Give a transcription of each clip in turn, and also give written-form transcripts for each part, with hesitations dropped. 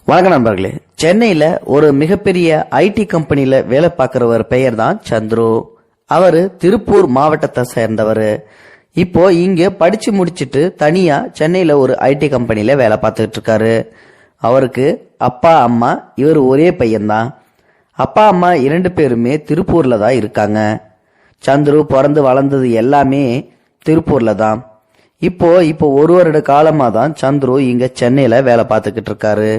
வணக்கம் நண்பர்களே. சென்னையில ஒரு மிகப்பெரிய ஐடி கம்பெனில வேலை பார்க்கிறவர் பெயர் தான் சந்துரு. அவரு திருப்பூர் மாவட்டத்தை சேர்ந்தவர். இப்போ இங்க படிச்சு முடிச்சிட்டு தனியா சென்னையில ஒரு ஐடி கம்பெனில வேலை பார்த்துட்டு இருக்காரு. அவருக்கு அப்பா அம்மா, இவர் ஒரே பையன்தான். அப்பா அம்மா 2 பேருமே திருப்பூர்ல தான் இருக்காங்க. சந்துரு பிறந்து வளர்ந்தது எல்லாமே திருப்பூர்ல தான். இப்போ ஒரு வருட காலமா தான் சந்துரு இங்க சென்னையில வேலை பார்த்துக்கிட்டு இருக்காரு.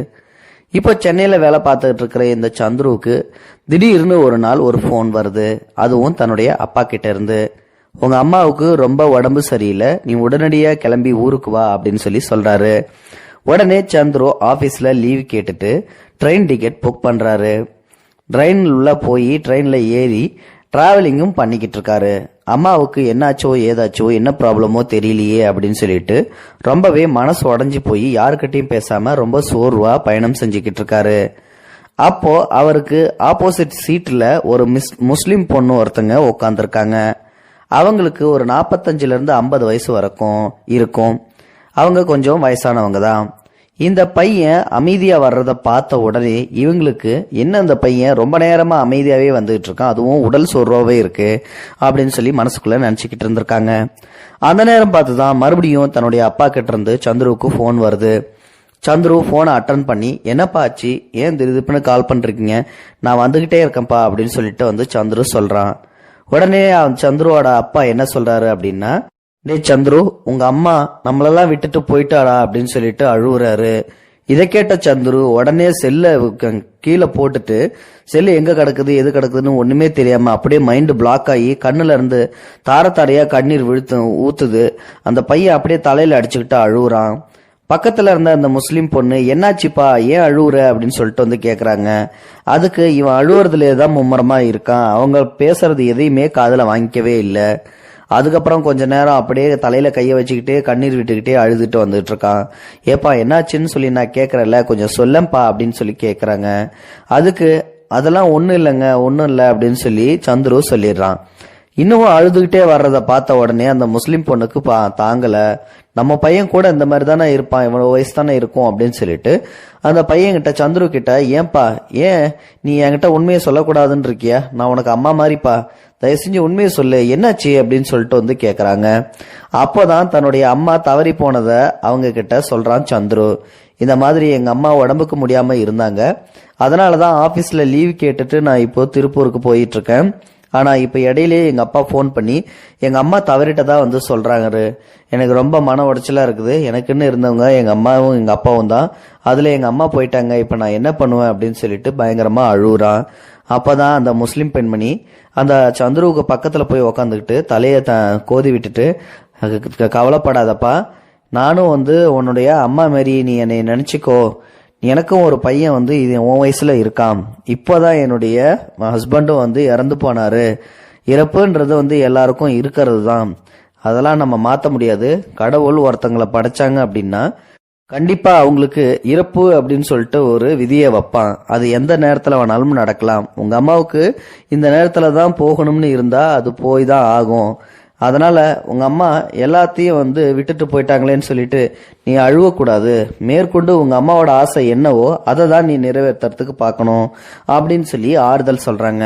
இப்போ சென்னையில வேலை பார்த்துக்கிட்டு இருக்கிற இந்த சந்துருவுக்கு திடீர்னு ஒரு நாள் ஒரு ஃபோன் வருது. அதுவும் தன்னுடைய அப்பா கிட்ட இருந்து. உங்க அம்மாவுக்கு ரொம்ப உடம்பு சரியில்லை, நீ உடனடியா கிளம்பி ஊருக்கு வா அப்படின்னு சொல்லி சொல்றாரு. உடனே சந்துரு ஆபீஸ்ல லீவ் கேட்டுட்டு ட்ரெயின் டிக்கெட் புக் பண்றாரு. ட்ரெயின்ல உள்ள போய் ட்ரெயின்ல ஏறி டிராவலிங்கும் பண்ணிக்கிட்டு இருக்காரு. அம்மாவுக்கு என்னாச்சோ ஏதாச்சோ என்ன ப்ராப்ளமோ தெரியலையே அப்படின்னு சொல்லிட்டு ரொம்பவே மனசு உடஞ்சி போய் யாருக்கிட்டையும் பேசாம ரொம்ப சோர்வா பயணம் செஞ்சுக்கிட்டு இருக்காரு. அப்போ அவருக்கு ஆப்போசிட் சீட்ல ஒரு முஸ்லிம் பொண்ணு ஒருத்தங்க உட்காந்துருக்காங்க. அவங்களுக்கு ஒரு 45ல இருந்து 50 வயசு வரைக்கும் இருக்கும். அவங்க கொஞ்சம் வயசானவங்க தான். இந்த பையன் அமைதியா வர்றத பார்த்த உடனே இவங்களுக்கு என்ன, இந்த பையன் ரொம்ப நேரமா அமைதியாவே வந்துகிட்டு இருக்கான், அதுவும் உடல் சோர்வாவே இருக்கு அப்படின்னு சொல்லி மனசுக்குள்ள நினைச்சுக்கிட்டு இருந்திருக்காங்க. அந்த நேரம் பார்த்துதான் மறுபடியும் தன்னுடைய அப்பா கிட்ட இருந்து சந்துருவுக்கு போன் வருது. சந்துரு போனை அட்டன் பண்ணி, என்னப்பா ஆச்சு, ஏன் திடீர்னு கால் பண்றீங்க, நான் வந்துகிட்டே இருக்கேன்ப்பா அப்படின்னு சொல்லிட்டு சந்துரு சொல்றான். உடனே சந்துருவோட அப்பா என்ன சொல்றாரு அப்படின்னா, டே சந்துரு, உங்க அம்மா நம்மளெல்லாம் விட்டுட்டு போயிட்டாடா அப்படின்னு சொல்லிட்டு அழுவுறாரு. இதை கேட்ட சந்துரு உடனே செல்ல கீழே போட்டுட்டு, செல்லு எங்க கிடக்குது எது கிடக்குதுன்னு ஒண்ணுமே தெரியாம அப்படியே மைண்ட் பிளாக் ஆகி கண்ணுல இருந்து தாரத்தாரையா கண்ணீர் ஊத்துது. அந்த பையன் அப்படியே தலையில அடிச்சுக்கிட்டு அழுவுறான். பக்கத்துல இருந்த அந்த முஸ்லிம் பொண்ணு, என்னாச்சுப்பா, ஏன் அழுவுற அப்படின்னு சொல்லிட்டு கேக்குறாங்க. அதுக்கு இவன் அழுவுறதுல தான் மும்முரமா இருக்கான், அவங்க பேசுறது எதையுமே காதுல வாங்கிக்கவே இல்லை. அதுக்கப்புறம் கொஞ்ச நேரம் அப்படியே தலையில கைய வச்சுக்கிட்டே கண்ணீர் விட்டுக்கிட்டே அழுதுட்டு வந்துட்டு இருக்கான். ஏப்பா என்னாச்சுன்னு சொல்லி நான் கேக்குறேன்ல, கொஞ்சம் சொல்லப்பா அப்படின்னு சொல்லி கேக்குறாங்க. அதுக்கு அதெல்லாம் ஒண்ணும் இல்லைங்க, ஒண்ணும் இல்லை அப்படின்னு சொல்லி சந்துரு சொல்லிடுறான். இன்னும் அழுதுகிட்டே வர்றத பார்த்த உடனே அந்த முஸ்லிம் பொண்ணுக்கு தாங்கல, நம்ம பையன் கூட இந்த மாதிரி தானே இருப்பான், இவ்வளவு வயசு தானே இருக்கும் அப்படின்னு சொல்லிட்டு அந்த பையன் கிட்ட சந்துரு கிட்ட, ஏன்பா, ஏன் நீ என்கிட்ட உண்மையை சொல்லக்கூடாதுன்னு இருக்கியா, நான் உனக்கு அம்மா மாதிரிப்பா, தயவு செஞ்சு உண்மையை சொல்லு, என்னாச்சு அப்படின்னு சொல்லிட்டு கேக்குறாங்க. அப்போதான் தன்னுடைய அம்மா தவறி போனதை அவங்க கிட்ட சொல்றான் சந்துரு. இந்த மாதிரி எங்க அம்மா உடம்புக்கு முடியாம இருந்தாங்க, அதனாலதான் ஆபீஸ்ல லீவ் கேட்டுட்டு நான் இப்போ திருப்பூருக்கு போயிட்டு இருக்கேன். ஆனா இப்ப இடையிலேயே எங்க அப்பா போன் பண்ணி எங்க அம்மா தவறிட்டதா சொல்றாங்க. எனக்கு ரொம்ப மன உடைச்சலா இருக்குது. எனக்குன்னு இருந்தவங்க எங்க அம்மாவும் எங்க அப்பாவும் தான், அதுல எங்க அம்மா போயிட்டாங்க, இப்ப நான் என்ன பண்ணுவேன் அப்படின்னு சொல்லிட்டு பயங்கரமா அழுகுறான். அப்பதான் அந்த முஸ்லிம் பெண்மணி அந்த சந்துருவுக்கு பக்கத்துல போய் உக்காந்துக்கிட்டு தலைய கோதி விட்டுட்டு, கவலைப்படாதப்பா, நானும் உன்னுடைய அம்மா மாரி நீ என்னை நினைச்சுக்கோ, எனக்கும் ஒரு பையன் இது உன் வயசுல இருக்கான், இப்போதான் என்னுடைய ஹஸ்பண்டும் இறந்து போனாரு, இறப்புன்றது எல்லாருக்கும் இருக்கிறது தான், அதெல்லாம் நம்ம மாத்த முடியாது, கடவுள் ஒருத்தங்களை படைச்சாங்க அப்படின்னா கண்டிப்பா அவங்களுக்கு இறப்பு அப்படின்னு சொல்லிட்டு ஒரு விதியை வைப்பான், அது எந்த நேரத்துல வேணாலும் நடக்கலாம், உங்க அம்மாவுக்கு இந்த நேரத்துல தான் போகணும்னு இருந்தா அது போய் தான் ஆகும், அதனால உங்க அம்மா எல்லாத்தையும் விட்டுட்டு போயிட்டாங்களேன்னு சொல்லிட்டு நீ அழுவக்கூடாது, மேற்கொண்டு உங்க அம்மாவோட ஆசை என்னவோ அதை தான் நீ நிறைவேற்றுறதுக்கு பார்க்கணும் அப்படின்னு சொல்லி ஆறுதல் சொல்றாங்க.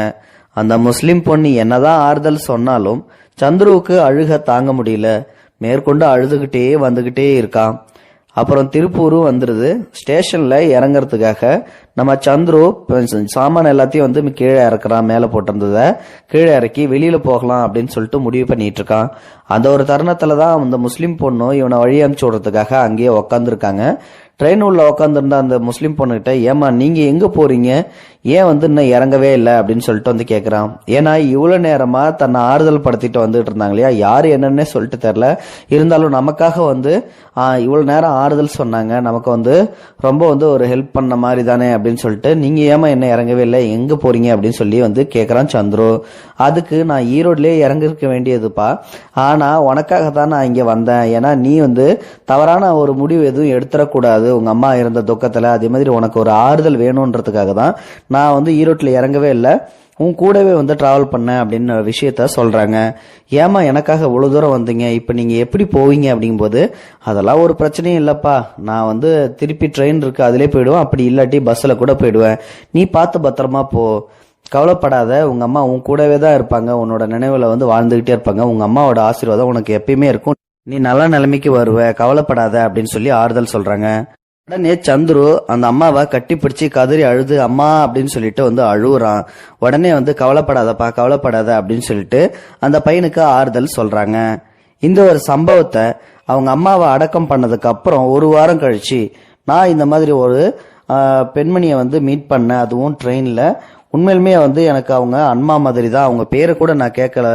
அந்த முஸ்லிம் பொண்ணு என்னதான் ஆறுதல் சொன்னாலும் சந்துருவுக்கு அழுக தாங்க முடியல, மேற்கொண்டு அழுதுகிட்டே வந்துகிட்டே இருக்கான். அப்புறம் திருப்பூரும் வந்துருது. ஸ்டேஷன்ல இறங்கறதுக்காக நம்ம சந்துரு சாமான எல்லாத்தையும் கீழே இறக்குறான். மேல போட்டிருந்தத கீழே இறக்கி வெளியில போகலாம் அப்படின்னு சொல்லிட்டு முடிவு பண்ணிட்டு இருக்கான். அந்த ஒரு தருணத்துலதான் அந்த முஸ்லிம் பொண்ணும் இவனை வழி அனுப்பிச்சு விடுறதுக்காக அங்கேயே உக்காந்துருக்காங்க. ட்ரெயின் உள்ள உட்காந்துருந்த அந்த முஸ்லிம் பொண்ணுகிட்ட, ஏமா நீங்க எங்க போறீங்க, ஏன் இன்னும் இறங்கவே இல்லை அப்படின்னு சொல்லிட்டு கேக்குறான். ஏன்னா இவ்வளவு நேரமா தன்னை ஆறுதல் படுத்திட்டு வந்துட்டு இருந்தாங்க இல்லையா, யாரு என்னன்னே சொல்லிட்டு தெரியல, இருந்தாலும் நமக்காக இவ்வளவு நேரம் ஆறுதல் சொன்னாங்க, நமக்கு ரொம்ப ஒரு ஹெல்ப் பண்ண மாதிரி தானே அப்படின்னு சொல்லிட்டு, நீங்க ஏமா என்ன இறங்கவே இல்லை, எங்க போறீங்க அப்படின்னு சொல்லி கேக்குறான் சந்துரு. அதுக்கு நான் ஈரோட்லயே இறங்கிருக்க வேண்டியதுப்பா, ஆனா உனக்காக தான் நான் இங்க வந்தேன், ஏன்னா நீ தவறான ஒரு முடிவு எதுவும் எடுத்துடக்கூடாது உங்க அம்மா இருந்த துக்கத்துல, அதே மாதிரி உனக்கு ஒரு ஆறுதல் வேணும்ன்றதுக்காக தான் நான் ஈரோட்ல இறங்கவே இல்லை, உன் கூடவே வந்து டிராவல் பண்ண அப்படின்னு விஷயத்த சொல்றாங்க. ஏமா எனக்காக இவ்வளவு தூரம் வந்தீங்க, இப்ப நீங்க எப்படி போவீங்க அப்படிங்கும்போது, அதெல்லாம் ஒரு பிரச்சனையும் இல்லப்பா, நான் வந்து திருப்பி ட்ரெயின் இருக்கு அதிலே போயிடுவேன், அப்படி இல்லாட்டி பஸ்ல கூட போயிடுவேன், நீ பார்த்து பத்திரமா போ, கவலைப்படாத, உங்க அம்மா உன் கூடவே தான் இருப்பாங்க, உன்னோட நினைவுல வந்து வாழ்ந்துகிட்டே இருப்பாங்க, உங்க அம்மாவோட ஆசீர்வாதம் உனக்கு எப்பயுமே இருக்கும், நீ நல்ல நிலைமைக்கு வருவ, கவலைப்படாத அப்படின்னு சொல்லி ஆறுதல் சொல்றாங்க. உடனே சந்துரு அந்த அம்மாவை கட்டி பிடிச்சி கதறி அழுது அம்மா அப்படின்னு சொல்லிட்டு வந்து அழுகுறான். உடனே வந்து கவலைப்படாதப்பா கவலைப்படாத அப்படின்னு சொல்லிட்டு அந்த பையனுக்கு ஆறுதல் சொல்றாங்க. இந்த ஒரு சம்பவத்தை அவங்க அம்மாவை அடக்கம் பண்ணதுக்கு அப்புறம் ஒரு வாரம் கழிச்சு நான் இந்த மாதிரி ஒரு பெண்மணியை வந்து மீட் பண்ணேன், அதுவும் ட்ரெயின்ல. உண்மையிலுமே வந்து எனக்கு அவங்க அம்மா மாதிரி தான், அவங்க பேரை கூட நான் கேட்கல.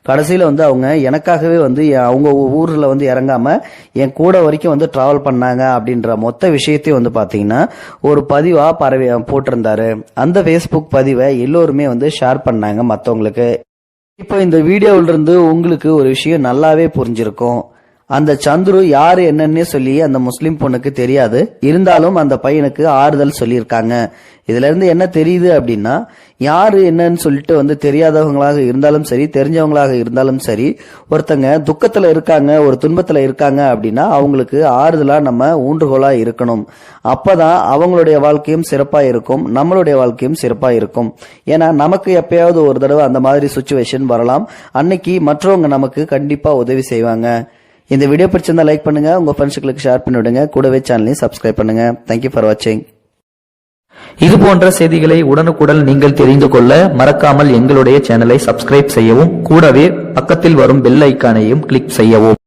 கடைசியில வந்து அவங்க எனக்காகவே வந்து அவங்க ஊர்ல வந்து இறங்காம என் கூட வரைக்கும் வந்து டிராவல் பண்ணாங்க அப்படின்ற மொத்த விஷயத்தையும் வந்து பாத்தீங்கன்னா ஒரு பதிவா போட்டிருந்தாரு. அந்த ஃபேஸ்புக் பதிவை எல்லோருமே வந்து ஷேர் பண்ணாங்க மற்றவங்களுக்கு. இப்போ இந்த வீடியோவில இருந்து உங்களுக்கு ஒரு விஷயம் நல்லாவே புரிஞ்சிருக்கும். அந்த சந்துரு யாரு என்னன்னே சொல்லி அந்த முஸ்லிம் பொண்ணுக்கு தெரியாது, இருந்தாலும் அந்த பையனுக்கு ஆறுதல் சொல்லியிருக்காங்க. இதுல இருந்து என்ன தெரியுது அப்படின்னா, யாரு என்னன்னு சொல்லிட்டு வந்து தெரியாதவங்களாக இருந்தாலும் சரி, தெரிஞ்சவங்களாக இருந்தாலும் சரி, ஒருத்தங்க துக்கத்துல இருக்காங்க, ஒரு துன்பத்துல இருக்காங்க அப்படின்னா அவங்களுக்கு ஆறுதலா நம்ம ஊன்றுகோலா இருக்கணும். அப்பதான் அவங்களுடைய வாழ்க்கையும் சிறப்பா இருக்கும், நம்மளுடைய வாழ்க்கையும் சிறப்பா இருக்கும். ஏன்னா நமக்கு எப்பயாவது ஒரு தடவை அந்த மாதிரி சுச்சுவேஷன் வரலாம், அன்னைக்கு மற்றவங்க நமக்கு கண்டிப்பா உதவி செய்வாங்க. இந்த வீடியோ பிடிச்சிருந்தா லைக் பண்ணுங்க, உங்க ஃப்ரெண்ட்ஸ்களுக்கு ஷேர் பண்ணி விடுங்க, கூடவே சேனலையும் சப்ஸ்கிரைப் பண்ணுங்க. தேங்க்யூ ஃபார் வாட்சிங். இது போன்ற செய்திகளை உடனுக்குடன் நீங்கள் தெரிந்து கொள்ள மறக்காமல் எங்களுடைய சேனலை சப்ஸ்கிரைப் செய்யவும், கூடவே பக்கத்தில் வரும் பெல் ஐக்கானையும் கிளிக் செய்யவும்.